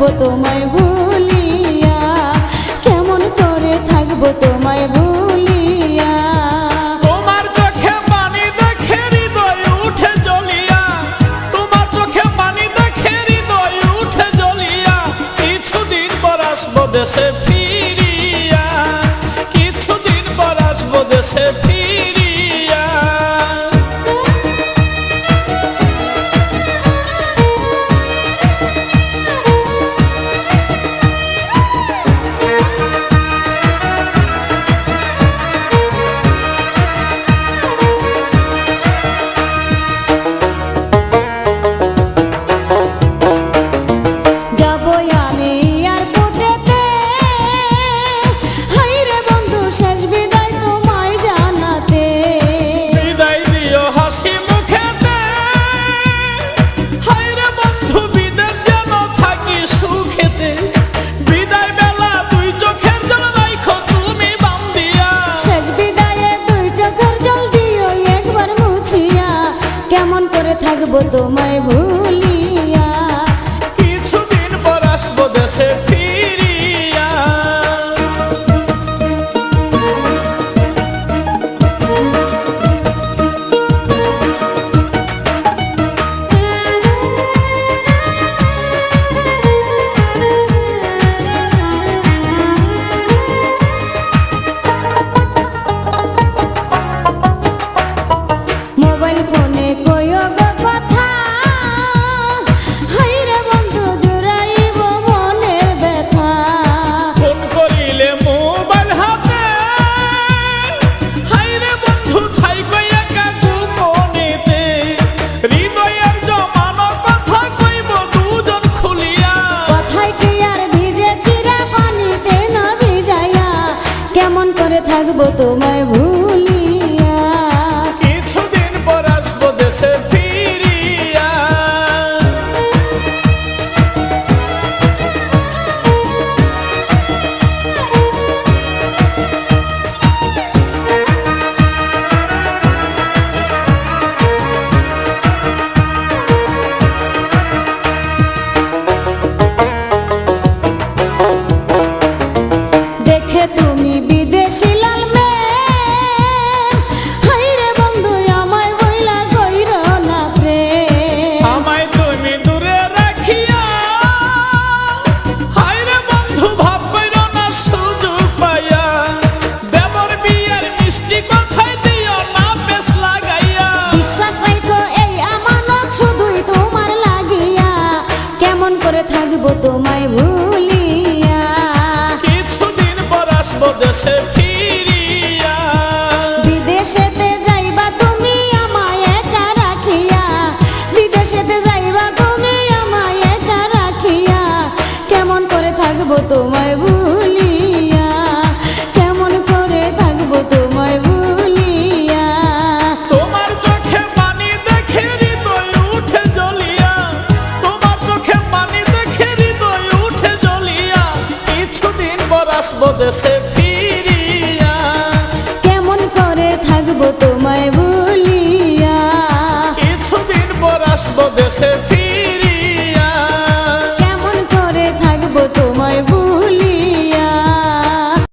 থাকবো তোমায় ভুলিয়া, কেমন করে থাকবো তোমায় ভুলিয়া। তোমার চোখে পানি দেখে হৃদয় উঠে জ্বলিয়া, তোমার চোখে পানি দেখে হৃদয় উঠে জ্বলিয়া। কিছুদিন পর আসবো দেশে ফিরিয়া, কিছুদিন পর আসবো দেশে ফিরিয়া। কেমন করে থাকবো তোমায় ভুলিয়া, কিছুদিন পর আসবো দেশে ফিরিয়া। মোবাইল ফোনে কইও গো কথা, হাইরে বন্ধু জুড়াইব মনের ব্যথা। ফোন করিলে মোবাইল হাতে, হাইরে বন্ধু থাইকো একা গোপনেতে। হৃদয়ের জমানো কথা কইব দুজন খুলিয়া, কথায় কি আর ভিজে চিরা পানিতে না ভিজাইয়া। কেমন করে থাকবো তোমায় ভুলিয়া, কিছুদিন পর আসবো দেশে ফিরিয়া। দেখে তুমি বিদেশি লাল মেয়ে, হাইরে বন্ধু আমায় বইলা কইর না প্রেম। আমায় তুমি দূরে রাখিয়া, হায়রে বন্ধু ভাব কইরো না সুযোগ পাইয়া। দেবর বিয়ের মিষ্টি কথাই দিও না বেশ লাগাইয়া। বিশ্বাস রাখো এই আমানত শুধুই তোমার লাগিয়া, কেমন করে থাকবো তোমায় ভুলিয়া, কিছুদিন পর আসবো দেশে ফিরিয়া। বিদেশেতে যাইবা তুমি আমায় একা রাখিয়া, বিদেশেতে যাইবা তুমি আমায় একা রাখিয়া। কেমন করে থাকবো তোমায় ভুলিয়া, কেমন করে থাকবো তোমায় ভুলিয়া। তোমার চোখে পানি দেখে হৃদয় উঠে জ্বলিয়া, তোমার চোখে পানি দেখে হৃদয় উঠে জ্বলিয়া। কিছুদিন পর আসবো দেশে ফিরিয়া, কেমন করে থাকবো তোমায়